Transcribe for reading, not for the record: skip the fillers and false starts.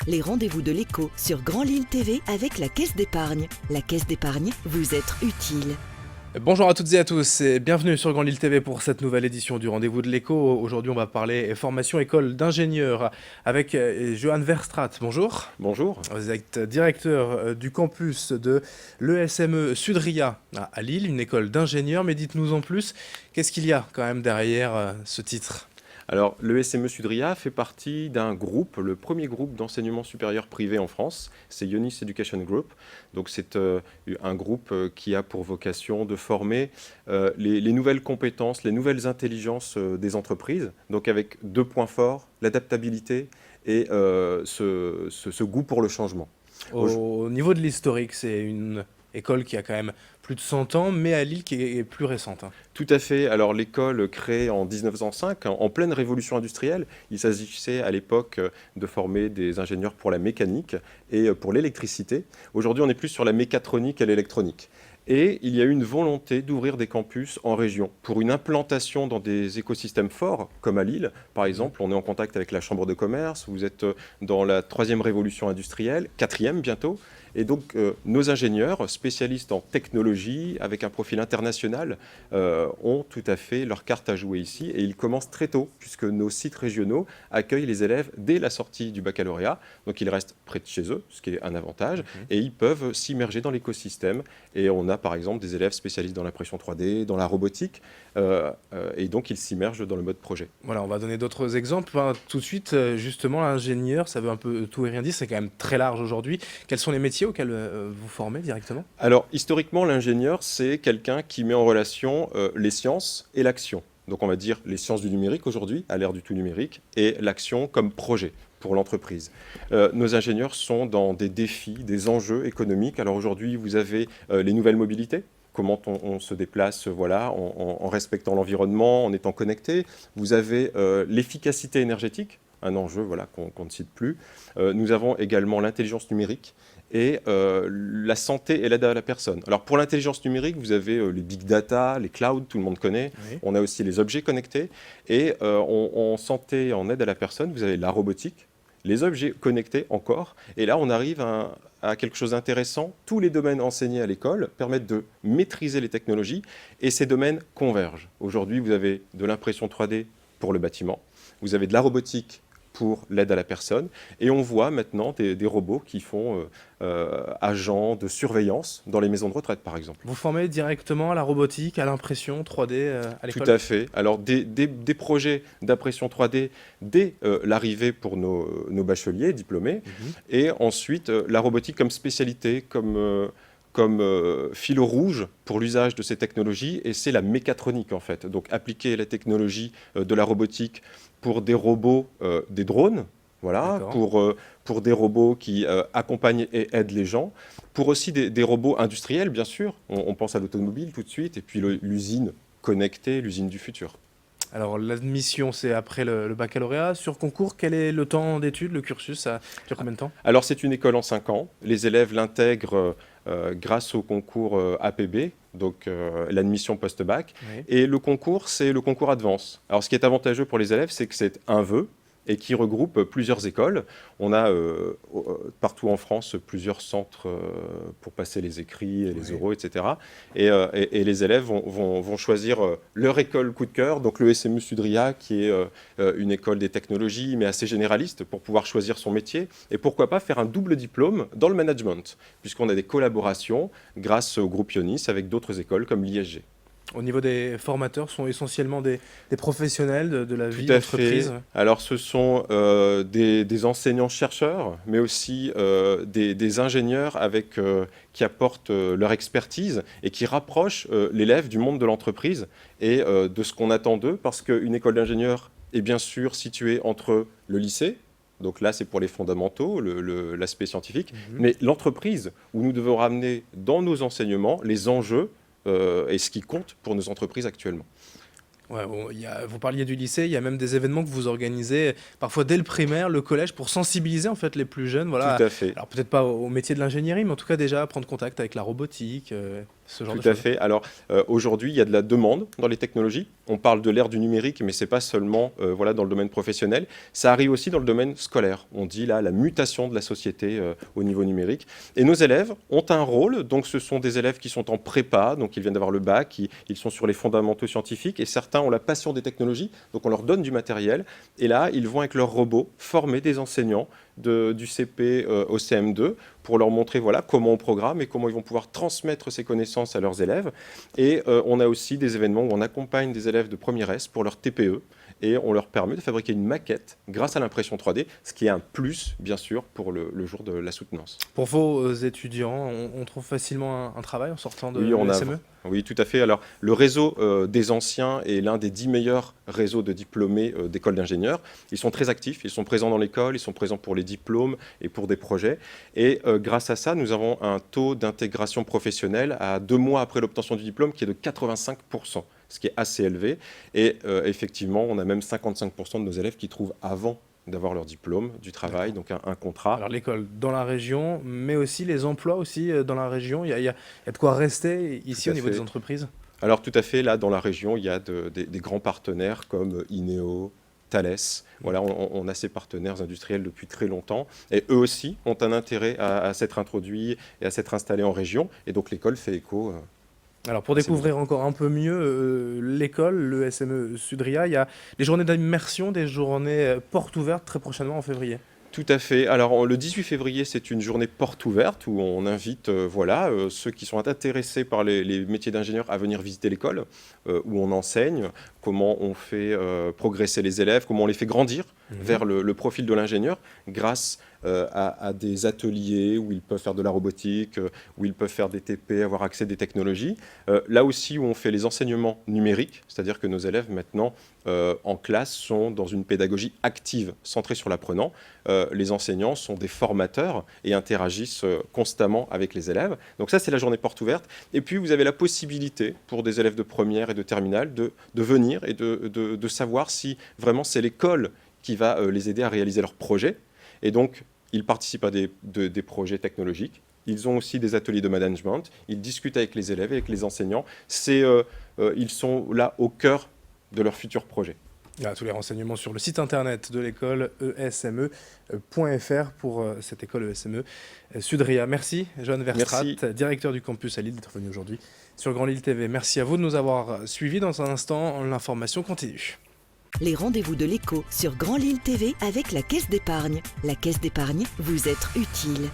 les rendez-vous de l'écho sur Grand Lille TV avec la Caisse d'épargne. La Caisse d'épargne, vous être utile. Bonjour à toutes et à tous et bienvenue sur Grand Lille TV pour cette nouvelle édition du Rendez-vous de l'écho. Aujourd'hui, on va parler formation école d'ingénieurs avec Johan Verstraat. Bonjour. Bonjour. Vous êtes directeur du campus de l'ESME Sudria à Lille, une école d'ingénieurs. Mais dites-nous en plus, qu'est-ce qu'il y a quand même derrière ce titre ? Alors, l'ESME Sudria fait partie d'un groupe, le premier groupe d'enseignement supérieur privé en France, c'est Ionis Education Group. Donc, c'est un groupe qui a pour vocation de former les nouvelles compétences, les nouvelles intelligences des entreprises. Donc, avec deux points forts, l'adaptabilité et ce goût pour le changement. Au niveau de l'historique, c'est une école qui a quand même plus de 100 ans, mais à Lille qui est plus récente. Tout à fait. Alors l'école créée en 1905, en pleine révolution industrielle, il s'agissait à l'époque de former des ingénieurs pour la mécanique et pour l'électricité. Aujourd'hui, on est plus sur la mécatronique et l'électronique. Et il y a eu une volonté d'ouvrir des campus en région pour une implantation dans des écosystèmes forts, comme à Lille. Par exemple, on est en contact avec la Chambre de commerce, vous êtes dans la 3e révolution industrielle, 4e bientôt. Et donc, nos ingénieurs, spécialistes en technologie, avec un profil international, ont tout à fait leur carte à jouer ici. Et ils commencent très tôt, puisque nos sites régionaux accueillent les élèves dès la sortie du baccalauréat. Donc, ils restent près de chez eux, ce qui est un avantage. Et ils peuvent s'immerger dans l'écosystème. Et on a, par exemple, des élèves spécialistes dans l'impression 3D, dans la robotique. Et donc, ils s'immergent dans le mode projet. Voilà, on va donner d'autres exemples. Tout de suite, justement, l'ingénieur, ça veut un peu tout et rien dire. C'est quand même très large aujourd'hui. Quels sont les métiers auxquels vous formez directement ? Alors, historiquement, l'ingénieur, c'est quelqu'un qui met en relation les sciences et l'action. Donc, on va dire les sciences du numérique aujourd'hui, à l'ère du tout numérique, et l'action comme projet pour l'entreprise. Nos ingénieurs sont dans des défis, des enjeux économiques. Alors aujourd'hui, vous avez les nouvelles mobilités. Comment on se déplace en respectant l'environnement, en étant connecté. Vous avez l'efficacité énergétique, un enjeu qu'on ne cite plus. Nous avons également l'intelligence numérique et la santé et l'aide à la personne. Alors pour l'intelligence numérique, vous avez les big data, les clouds, tout le monde connaît. Oui. On a aussi les objets connectés. Et en santé, en aide à la personne, vous avez la robotique, les objets connectés encore. Et là, on arrive à quelque chose d'intéressant. Tous les domaines enseignés à l'école permettent de maîtriser les technologies et ces domaines convergent. Aujourd'hui, vous avez de l'impression 3D pour le bâtiment, vous avez de la robotique pour l'aide à la personne. Et on voit maintenant des robots qui font agents de surveillance dans les maisons de retraite, par exemple. Vous formez directement à la robotique, à l'impression 3D à l'école ? Tout à fait. Alors, des projets d'impression 3D dès l'arrivée pour nos bacheliers diplômés. Et ensuite, la robotique comme spécialité, comme fil rouge pour l'usage de ces technologies, et c'est la mécatronique en fait. Donc appliquer la technologie de la robotique pour des robots, des drones, voilà, pour des robots qui accompagnent et aident les gens, pour aussi des robots industriels bien sûr, on pense à l'automobile tout de suite, et puis l'usine connectée, l'usine du futur. Alors l'admission, c'est après le baccalauréat. Sur concours, quel est le temps d'études, le cursus, ça dure combien de temps ? Alors c'est une école en 5 ans. Les élèves l'intègrent grâce au concours APB, donc l'admission post-bac. Oui. Et le concours, c'est le concours Advance. Alors ce qui est avantageux pour les élèves, c'est que c'est un vœu et qui regroupe plusieurs écoles. On a partout en France plusieurs centres pour passer les écrits et les oraux, etc. Et les élèves vont choisir leur école coup de cœur, donc le SMU Sudria, qui est une école des technologies, mais assez généraliste, pour pouvoir choisir son métier. Et pourquoi pas faire un double diplôme dans le management, puisqu'on a des collaborations grâce au groupe Ionis avec d'autres écoles comme l'ISG. Au niveau des formateurs, sont essentiellement des professionnels de la vie d'entreprise. Alors, ce sont des enseignants-chercheurs, mais aussi des ingénieurs qui apportent leur expertise et qui rapprochent l'élève du monde de l'entreprise et de ce qu'on attend d'eux, parce qu'une école d'ingénieurs est bien sûr située entre le lycée, donc là c'est pour les fondamentaux, l'aspect scientifique, mais l'entreprise, où nous devons ramener dans nos enseignements les enjeux et ce qui compte pour nos entreprises actuellement. Ouais, bon, vous parliez du lycée, il y a même des événements que vous organisez parfois dès le primaire, le collège, pour sensibiliser en fait les plus jeunes. Voilà. Tout à fait. Alors peut-être pas au métier de l'ingénierie, mais en tout cas déjà prendre contact avec la robotique, ce genre de Tout à choses. fait. Alors aujourd'hui, il y a de la demande dans les technologies. On parle de l'ère du numérique, mais c'est pas seulement voilà, dans le domaine professionnel. Ça arrive aussi dans le domaine scolaire. On dit là la mutation de la société au niveau numérique. Et nos élèves ont un rôle. Donc ce sont des élèves qui sont en prépa, donc ils viennent d'avoir le bac, ils sont sur les fondamentaux scientifiques, et certains ont la passion des technologies. Donc on leur donne du matériel. Et là, ils vont avec leurs robots former des enseignants du CP au CM2 pour leur montrer voilà, comment on programme et comment ils vont pouvoir transmettre ces connaissances à leurs élèves. Et on a aussi des événements où on accompagne des élèves de première S pour leur TPE et on leur permet de fabriquer une maquette grâce à l'impression 3D, ce qui est un plus, bien sûr, pour le jour de la soutenance. Pour vos étudiants, on trouve facilement un travail en sortant de Oui, l'ESME? Oui, tout à fait. Alors, le réseau des anciens est l'un des 10 meilleurs réseaux de diplômés d'écoles d'ingénieurs. Ils sont très actifs, ils sont présents dans l'école, ils sont présents pour les diplômes et pour des projets. Et grâce à ça, nous avons un taux d'intégration professionnelle à 2 mois après l'obtention du diplôme qui est de 85%, ce qui est assez élevé. Et effectivement, on a même 55% de nos élèves qui trouvent avant d'avoir leur diplôme, du travail, donc un contrat. Alors l'école dans la région, mais aussi les emplois aussi dans la région. Il y a de quoi rester ici Tout à au niveau fait. des entreprises? Alors tout à fait, là dans la région, il y a des grands partenaires comme Ineo, Thales. Voilà, on a ces partenaires industriels depuis très longtemps. Et eux aussi ont un intérêt à s'être introduits et à s'être installés en région. Et donc l'école fait écho. Alors pour découvrir encore un peu mieux l'école, le SME Sudria, il y a des journées d'immersion, des journées portes ouvertes très prochainement en février. Tout à fait. Alors le 18 février, c'est une journée porte ouverte où on invite voilà, ceux qui sont intéressés par les métiers d'ingénieur à venir visiter l'école, où on enseigne comment on fait progresser les élèves, comment on les fait grandir vers le profil de l'ingénieur grâce à des ateliers où ils peuvent faire de la robotique, où ils peuvent faire des TP, avoir accès à des technologies. Là aussi où on fait les enseignements numériques, c'est-à-dire que nos élèves maintenant en classe sont dans une pédagogie active, centrée sur l'apprenant. Les enseignants sont des formateurs et interagissent constamment avec les élèves. Donc ça, c'est la journée porte ouverte. Et puis, vous avez la possibilité pour des élèves de première et de terminale de venir et de savoir si vraiment c'est l'école qui va les aider à réaliser leurs projets. Et donc, ils participent à des projets technologiques. Ils ont aussi des ateliers de management. Ils discutent avec les élèves, avec les enseignants. Ils sont là au cœur de leur futur projet. Il y a tous les renseignements sur le site internet de l'école esme.fr pour cette école ESME Sudria. Merci, John Verstraat, directeur du campus à Lille, d'être venu aujourd'hui sur Grand Lille TV. Merci à vous de nous avoir suivis. Dans un instant, l'information continue. Les rendez-vous de l'écho sur Grand Lille TV avec la Caisse d'épargne. La Caisse d'épargne, vous êtes utile.